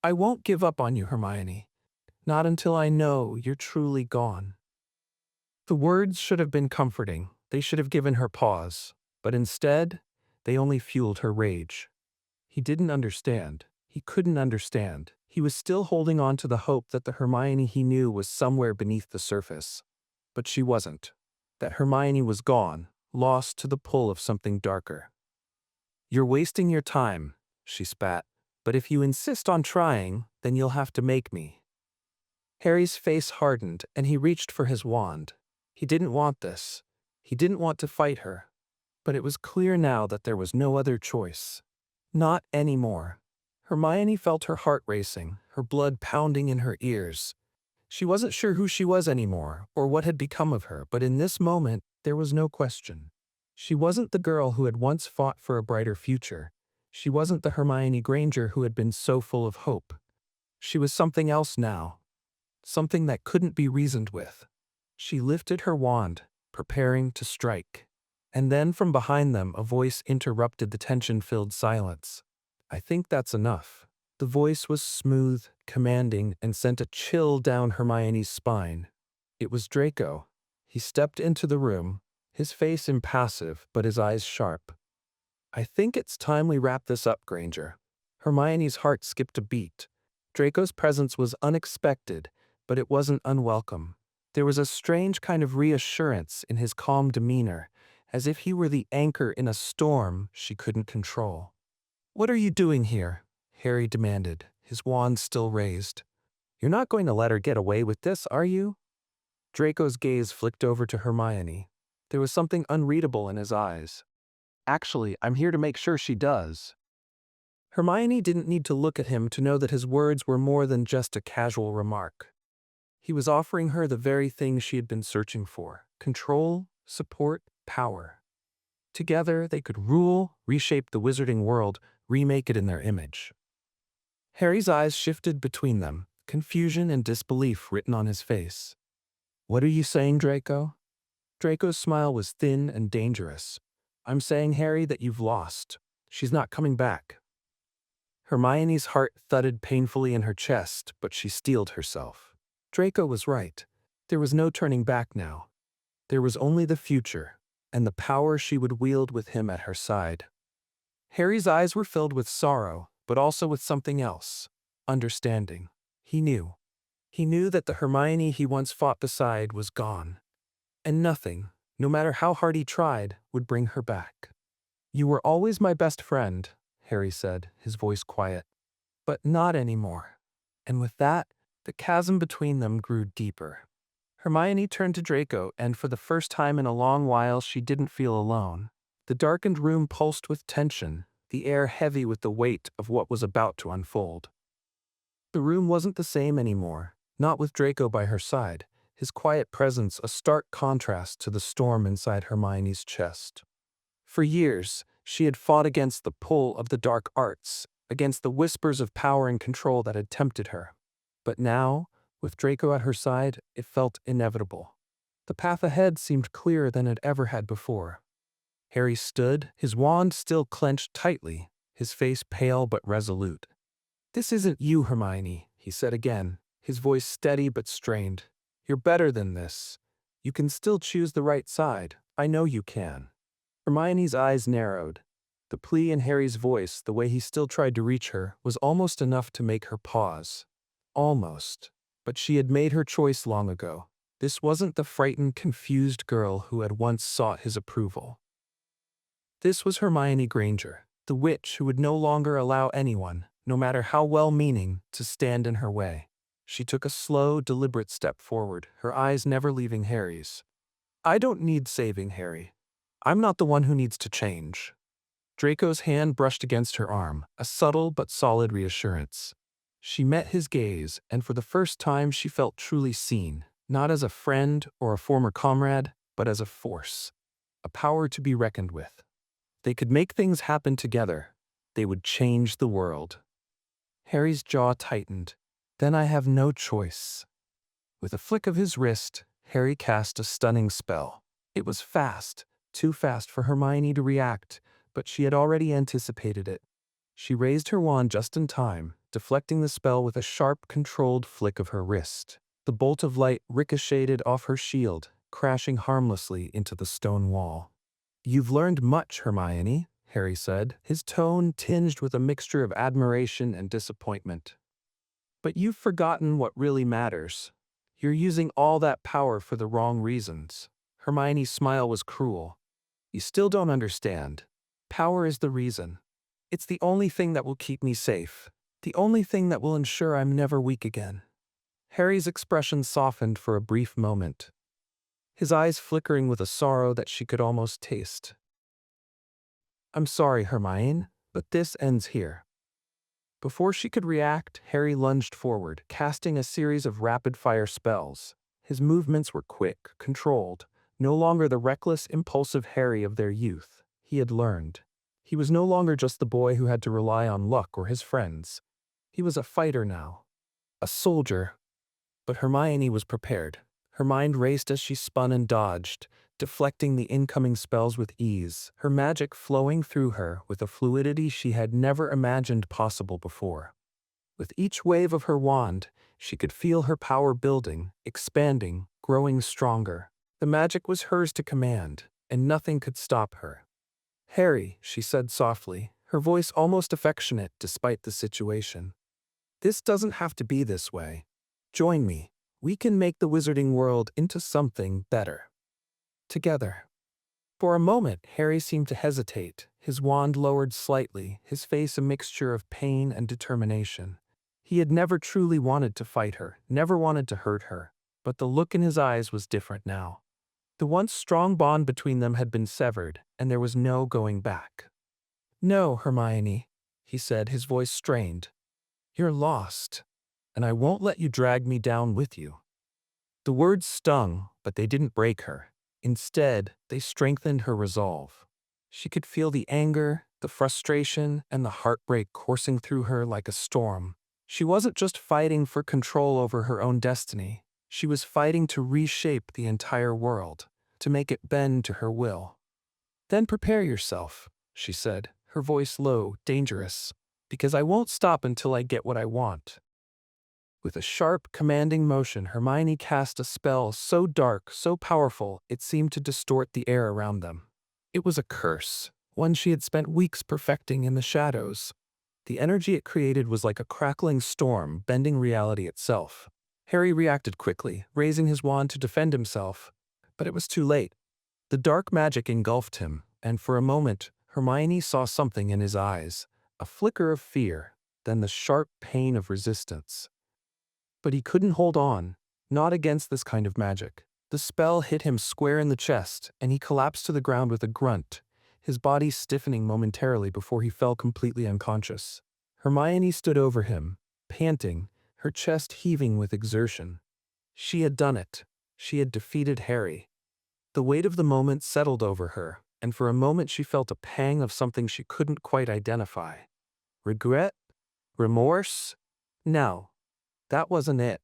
"I won't give up on you, Hermione. Not until I know you're truly gone." The words should have been comforting. They should have given her pause. But instead, they only fueled her rage. He didn't understand. He couldn't understand. He was still holding on to the hope that the Hermione he knew was somewhere beneath the surface. But she wasn't. That Hermione was gone, lost to the pull of something darker. "You're wasting your time," she spat. "But if you insist on trying, then you'll have to make me." Harry's face hardened, and he reached for his wand. He didn't want this. He didn't want to fight her. But it was clear now that there was no other choice. Not anymore. Hermione felt her heart racing, her blood pounding in her ears. She wasn't sure who she was anymore, or what had become of her, but in this moment, there was no question. She wasn't the girl who had once fought for a brighter future. She wasn't the Hermione Granger who had been so full of hope. She was something else now. Something that couldn't be reasoned with. She lifted her wand, preparing to strike. And then from behind them, a voice interrupted the tension-filled silence. "I think that's enough." The voice was smooth, commanding, and sent a chill down Hermione's spine. It was Draco. He stepped into the room, his face impassive, but his eyes sharp. "I think it's time we wrap this up, Granger." Hermione's heart skipped a beat. Draco's presence was unexpected, but it wasn't unwelcome. There was a strange kind of reassurance in his calm demeanor, as if he were the anchor in a storm she couldn't control. "What are you doing here?" Harry demanded, his wand still raised. "You're not going to let her get away with this, are you?" Draco's gaze flicked over to Hermione. There was something unreadable in his eyes. "Actually, I'm here to make sure she does." Hermione didn't need to look at him to know that his words were more than just a casual remark. He was offering her the very thing she had been searching for: control, support, power. Together, they could rule, reshape the wizarding world, remake it in their image. Harry's eyes shifted between them, confusion and disbelief written on his face. "What are you saying, Draco?" Draco's smile was thin and dangerous. "I'm saying, Harry, that you've lost. She's not coming back." Hermione's heart thudded painfully in her chest, but she steeled herself. Draco was right. There was no turning back now. There was only the future, and the power she would wield with him at her side. Harry's eyes were filled with sorrow, but also with something else: understanding. He knew. He knew that the Hermione he once fought beside was gone. And nothing, no matter how hard he tried, would bring her back. "You were always my best friend," Harry said, his voice quiet. "But not anymore." And with that, the chasm between them grew deeper. Hermione turned to Draco, and for the first time in a long while she didn't feel alone. The darkened room pulsed with tension, the air heavy with the weight of what was about to unfold. The room wasn't the same anymore, not with Draco by her side, his quiet presence a stark contrast to the storm inside Hermione's chest. For years, she had fought against the pull of the dark arts, against the whispers of power and control that had tempted her. But now, with Draco at her side, it felt inevitable. The path ahead seemed clearer than it ever had before. Harry stood, his wand still clenched tightly, his face pale but resolute. "This isn't you, Hermione," he said again, his voice steady but strained. "You're better than this. You can still choose the right side. I know you can." Hermione's eyes narrowed. The plea in Harry's voice, the way he still tried to reach her, was almost enough to make her pause. Almost. But she had made her choice long ago. This wasn't the frightened, confused girl who had once sought his approval. This was Hermione Granger, The witch who would no longer allow anyone, no matter how well-meaning, to stand in her way. She took a slow, deliberate step forward, her eyes never leaving Harry's. I don't need saving, Harry. I'm not the one who needs to change. Draco's hand brushed against her arm, a subtle but solid reassurance. She met his gaze, and for the first time she felt truly seen, not as a friend or a former comrade, but as a force, a power to be reckoned with. They could make things happen together. They would change the world. Harry's jaw tightened. Then I have no choice. With a flick of his wrist, Harry cast a stunning spell. It was fast, too fast for Hermione to react, but she had already anticipated it. She raised her wand just in time, deflecting the spell with a sharp, controlled flick of her wrist. The bolt of light ricocheted off her shield, crashing harmlessly into the stone wall. You've learned much, Hermione, Harry said, his tone tinged with a mixture of admiration and disappointment. But you've forgotten what really matters. You're using all that power for the wrong reasons. Hermione's smile was cruel. You still don't understand. Power is the reason. It's the only thing that will keep me safe. The only thing that will ensure I'm never weak again. Harry's expression softened for a brief moment, his eyes flickering with a sorrow that she could almost taste. I'm sorry, Hermione, but this ends here. Before she could react, Harry lunged forward, casting a series of rapid-fire spells. His movements were quick, controlled, no longer the reckless, impulsive Harry of their youth. He had learned. He was no longer just the boy who had to rely on luck or his friends. He was a fighter now, a soldier. But Hermione was prepared. Her mind raced as she spun and dodged, deflecting the incoming spells with ease, her magic flowing through her with a fluidity she had never imagined possible before. With each wave of her wand, she could feel her power building, expanding, growing stronger. The magic was hers to command, and nothing could stop her. Harry, she said softly, her voice almost affectionate despite the situation. This doesn't have to be this way. Join me. We can make the wizarding world into something better. Together. For a moment, Harry seemed to hesitate, his wand lowered slightly, his face a mixture of pain and determination. He had never truly wanted to fight her, never wanted to hurt her, but the look in his eyes was different now. The once strong bond between them had been severed, and there was no going back. No, Hermione, he said, his voice strained. You're lost, and I won't let you drag me down with you. The words stung, but they didn't break her. Instead, they strengthened her resolve. She could feel the anger, the frustration, and the heartbreak coursing through her like a storm. She wasn't just fighting for control over her own destiny. She was fighting to reshape the entire world, to make it bend to her will. Then prepare yourself, she said, her voice low, dangerous, because I won't stop until I get what I want. With a sharp, commanding motion, Hermione cast a spell so dark, so powerful, it seemed to distort the air around them. It was a curse, one she had spent weeks perfecting in the shadows. The energy it created was like a crackling storm, bending reality itself. Harry reacted quickly, raising his wand to defend himself, but it was too late. The dark magic engulfed him, and for a moment, Hermione saw something in his eyes, a flicker of fear, then the sharp pain of resistance. But he couldn't hold on, not against this kind of magic. The spell hit him square in the chest, and he collapsed to the ground with a grunt, his body stiffening momentarily before he fell completely unconscious. Hermione stood over him, panting, her chest heaving with exertion. She had done it. She had defeated Harry. The weight of the moment settled over her, and for a moment she felt a pang of something she couldn't quite identify. Regret? Remorse? No. That wasn't it.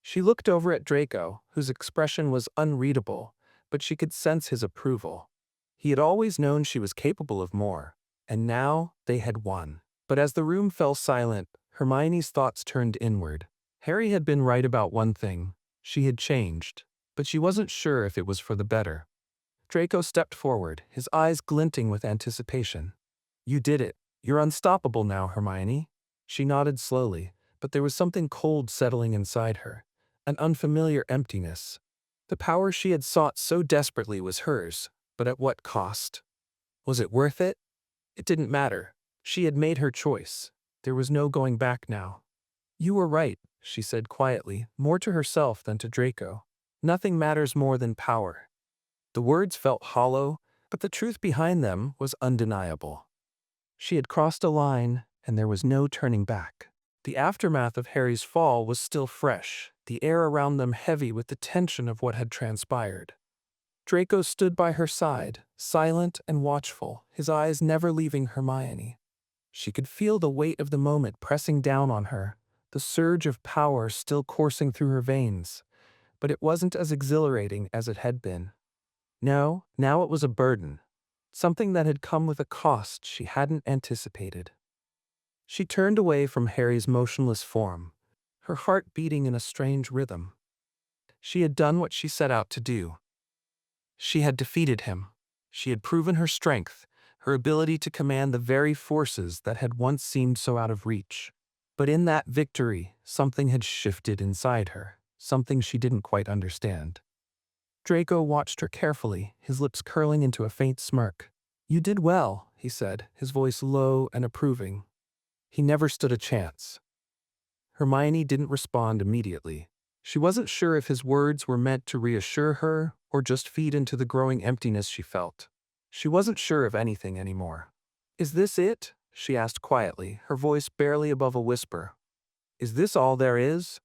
She looked over at Draco, whose expression was unreadable, but she could sense his approval. He had always known she was capable of more, and now they had won. But as the room fell silent, Hermione's thoughts turned inward. Harry had been right about one thing. She had changed, but she wasn't sure if it was for the better. Draco stepped forward, his eyes glinting with anticipation. You did it. You're unstoppable now, Hermione. She nodded slowly, but there was something cold settling inside her, an unfamiliar emptiness. The power she had sought so desperately was hers, but at what cost? Was it worth it? It didn't matter. She had made her choice. There was no going back now. You were right, she said quietly, more to herself than to Draco. Nothing matters more than power. The words felt hollow, but the truth behind them was undeniable. She had crossed a line, and there was no turning back. The aftermath of Harry's fall was still fresh, the air around them heavy with the tension of what had transpired. Draco stood by her side, silent and watchful, his eyes never leaving Hermione. She could feel the weight of the moment pressing down on her, the surge of power still coursing through her veins, but it wasn't as exhilarating as it had been. No, now it was a burden, something that had come with a cost she hadn't anticipated. She turned away from Harry's motionless form, her heart beating in a strange rhythm. She had done what she set out to do. She had defeated him. She had proven her strength, her ability to command the very forces that had once seemed so out of reach. But in that victory, something had shifted inside her, something she didn't quite understand. Draco watched her carefully, his lips curling into a faint smirk. "You did well," he said, his voice low and approving. "He never stood a chance." Hermione didn't respond immediately. She wasn't sure if his words were meant to reassure her or just feed into the growing emptiness she felt. She wasn't sure of anything anymore. "Is this it?" she asked quietly, her voice barely above a whisper. "Is this all there is?"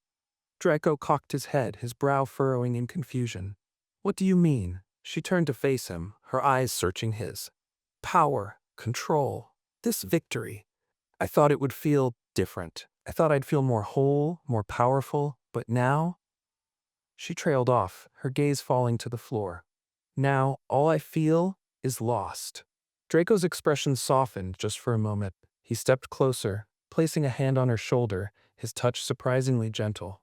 Draco cocked his head, his brow furrowing in confusion. "What do you mean?" She turned to face him, her eyes searching his. "Power, control, this victory. I thought it would feel different. I thought I'd feel more whole, more powerful, but now?" She trailed off, her gaze falling to the floor. "Now, all I feel is lost." Draco's expression softened just for a moment. He stepped closer, placing a hand on her shoulder, his touch surprisingly gentle.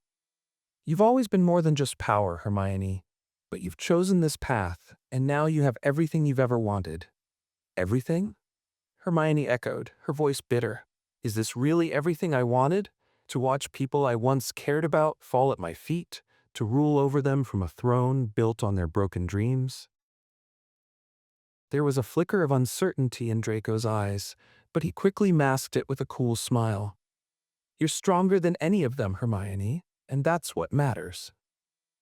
"You've always been more than just power, Hermione. But you've chosen this path, and now you have everything you've ever wanted." "Everything?" Hermione echoed, her voice bitter. "Is this really everything I wanted? To watch people I once cared about fall at my feet? To rule over them from a throne built on their broken dreams?" There was a flicker of uncertainty in Draco's eyes, but he quickly masked it with a cool smile. "You're stronger than any of them, Hermione, and that's what matters."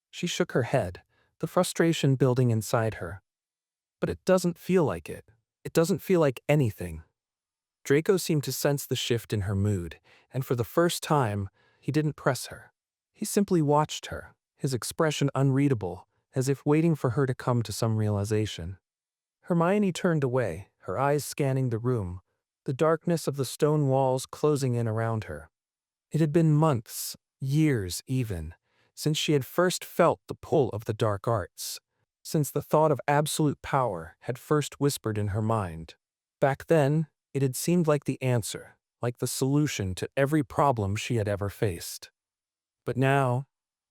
She shook her head, the frustration building inside her. "But it doesn't feel like it. It doesn't feel like anything." Draco seemed to sense the shift in her mood, and for the first time, he didn't press her. He simply watched her, his expression unreadable, as if waiting for her to come to some realization. Hermione turned away, her eyes scanning the room, the darkness of the stone walls closing in around her. It had been months, years even, since she had first felt the pull of the dark arts, since the thought of absolute power had first whispered in her mind. Back then, it had seemed like the answer, like the solution to every problem she had ever faced. But now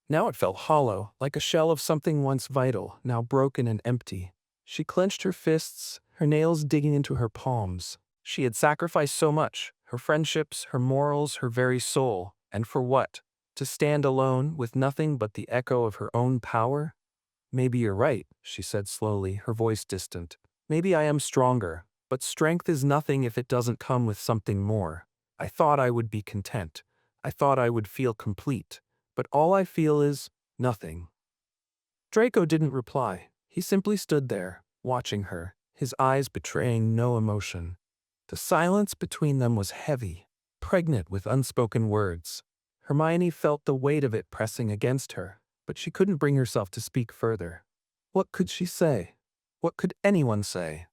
it felt hollow, like a shell of something once vital, now broken and empty. She clenched her fists, her nails digging into her palms. She had sacrificed so much, her friendships, her morals, her very soul, and for what? To stand alone, with nothing but the echo of her own power? "Maybe you're right," she said slowly, her voice distant. "Maybe I am stronger, but strength is nothing if it doesn't come with something more. I thought I would be content. I thought I would feel complete. But all I feel is nothing." Draco didn't reply. He simply stood there, watching her, his eyes betraying no emotion. The silence between them was heavy, pregnant with unspoken words. Hermione felt the weight of it pressing against her, but she couldn't bring herself to speak further. What could she say? What could anyone say?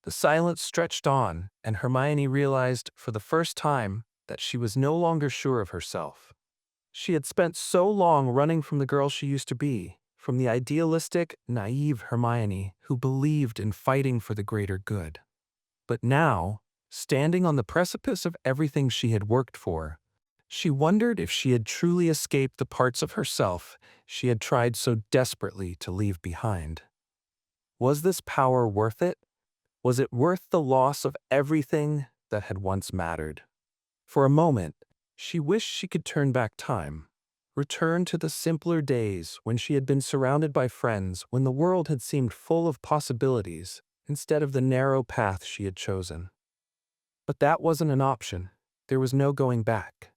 The silence stretched on, and Hermione realized, for the first time, that she was no longer sure of herself. She had spent so long running from the girl she used to be, from the idealistic, naive Hermione who believed in fighting for the greater good. But now, standing on the precipice of everything she had worked for, she wondered if she had truly escaped the parts of herself she had tried so desperately to leave behind. Was this power worth it? Was it worth the loss of everything that had once mattered? For a moment, she wished she could turn back time, return to the simpler days when she had been surrounded by friends, when the world had seemed full of possibilities, instead of the narrow path she had chosen. But that wasn't an option. There was no going back.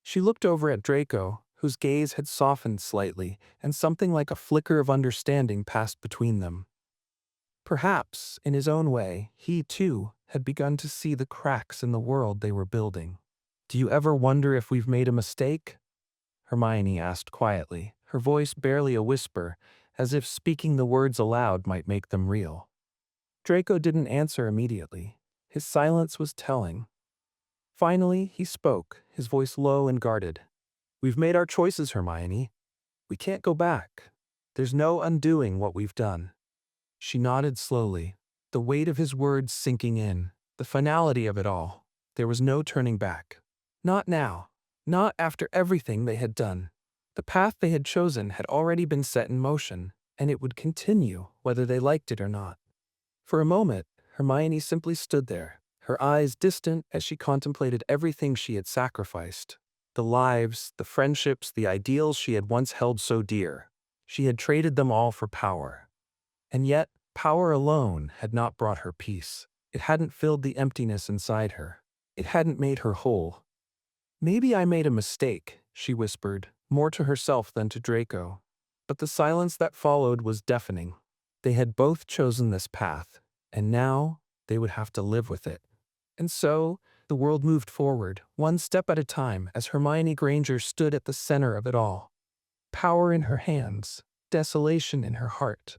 She looked over at Draco, whose gaze had softened slightly, and something like a flicker of understanding passed between them. Perhaps, in his own way, he, too, had begun to see the cracks in the world they were building. "Do you ever wonder if we've made a mistake?" Hermione asked quietly, her voice barely a whisper, as if speaking the words aloud might make them real. Draco didn't answer immediately. His silence was telling. Finally, he spoke, his voice low and guarded. "We've made our choices, Hermione. We can't go back. There's no undoing what we've done." She nodded slowly, the weight of his words sinking in, the finality of it all. There was no turning back. Not now. Not after everything they had done. The path they had chosen had already been set in motion, and it would continue whether they liked it or not. For a moment, Hermione simply stood there, her eyes distant as she contemplated everything she had sacrificed. The lives, the friendships, the ideals she had once held so dear. She had traded them all for power. And yet, power alone had not brought her peace. It hadn't filled the emptiness inside her. It hadn't made her whole. "Maybe I made a mistake," she whispered, more to herself than to Draco. But the silence that followed was deafening. They had both chosen this path, and now they would have to live with it. And so, the world moved forward, one step at a time, as Hermione Granger stood at the center of it all. Power in her hands, desolation in her heart,